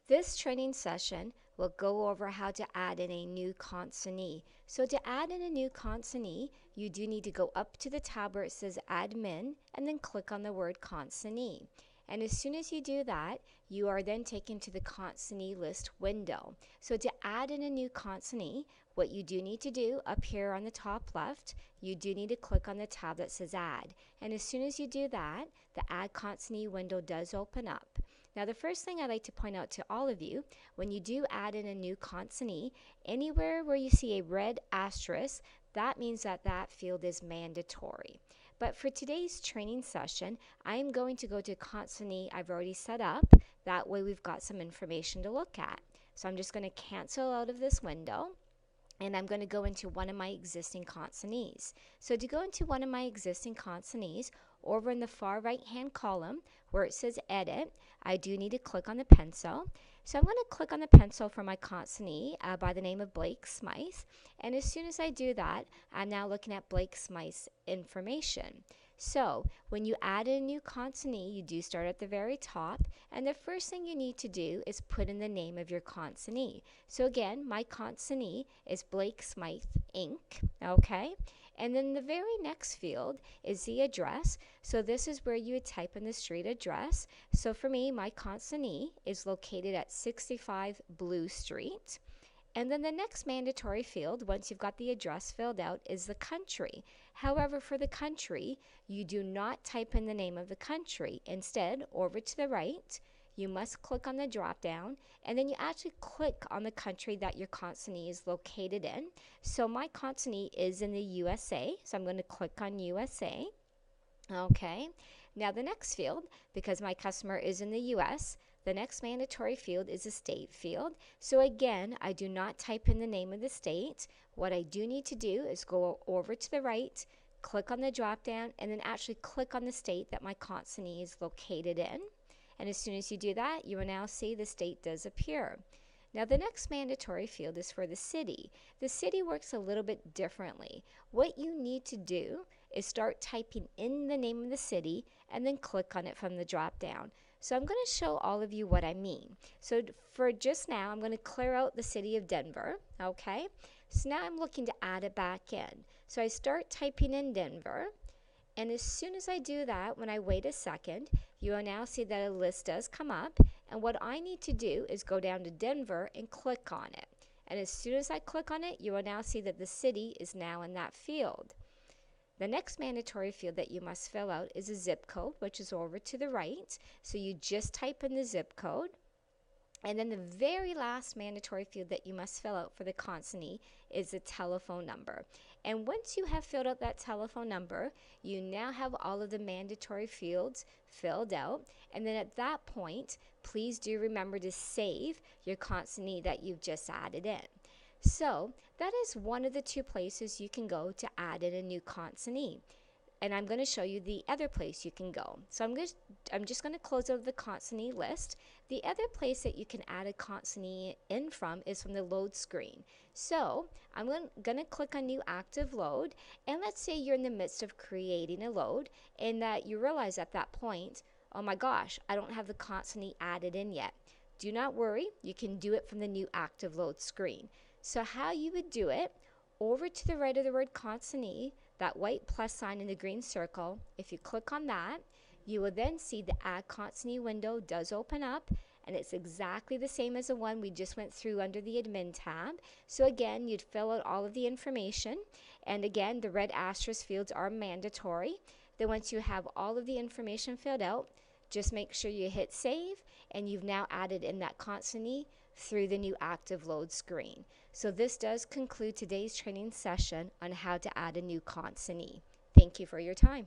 This training session will go over how to add in a new consignee. So to add in a new consignee, you do need to go up to the tab where it says admin and then click on the word consignee. And as soon as you do that, you are then taken to the consignee list window. So to add in a new consignee, what you do need to do up here on the top left, you do need to click on the tab that says add. And as soon as you do that, the add consignee window does open up. Now, the first thing I'd like to point out to all of you, when you do add in a new consignee, anywhere where you see a red asterisk, that means that that field is mandatory. But for today's training session, I'm going to go to consignee I've already set up. That way we've got some information to look at. So I'm just going to cancel out of this window. And I'm going to go into one of my existing consignees. So to go into one of my existing consignees, over in the far right hand column where it says edit, I do need to click on the pencil. So I'm going to click on the pencil for my consignee by the name of Blake Smythe. And as soon as I do that, I'm now looking at Blake Smythe's information. So when you add a new consignee, you do start at the very top, and the first thing you need to do is put in the name of your consignee. So again, my consignee is Blake Smythe Inc. Okay, and then the very next field is the address. So this is where you would type in the street address. So for me, my consignee is located at 65 Blue Street. And then the next mandatory field, once you've got the address filled out, is the country. However, for the country, you do not type in the name of the country. Instead, over to the right, you must click on the drop down, and then you actually click on the country that your consignee is located in. So my consignee is in the USA, so I'm going to click on USA. Okay, now the next field, because my customer is in the US, the next mandatory field is a state field. So again, I do not type in the name of the state. What I do need to do is go over to the right, click on the drop down, and then actually click on the state that my consignee is located in. And as soon as you do that, you will now see the state does appear. Now the next mandatory field is for the city. The city works a little bit differently. What you need to do is start typing in the name of the city and then click on it from the drop down. So I'm going to show all of you what I mean. So for just now, I'm going to clear out the city of Denver, okay? So now I'm looking to add it back in. So I start typing in Denver, and as soon as I do that, when I wait a second, you will now see that a list does come up, and what I need to do is go down to Denver and click on it. And as soon as I click on it, you will now see that the city is now in that field. The next mandatory field that you must fill out is a zip code, which is over to the right. So you just type in the zip code. And then the very last mandatory field that you must fill out for the consignee is the telephone number. And once you have filled out that telephone number, you now have all of the mandatory fields filled out. And then at that point, please do remember to save your consignee that you've just added in. So that is one of the two places you can go to add in a new consignee. And I'm going to show you the other place you can go. So I'm just going to close out the consignee list. The other place that you can add a consignee in from is from the load screen. So I'm going to click on new active load. And let's say you're in the midst of creating a load and that you realize at that point, oh my gosh, I don't have the consignee added in yet. Do not worry, you can do it from the new active load screen. So how you would do it, over to the right of the word consignee, that white plus sign in the green circle, if you click on that, you will then see the add consignee window does open up, and it's exactly the same as the one we just went through under the admin tab. So again, you'd fill out all of the information, and again, the red asterisk fields are mandatory. Then once you have all of the information filled out, just make sure you hit save, and you've now added in that consignee through the new active load screen. So this does conclude today's training session on how to add a new consignee. Thank you for your time.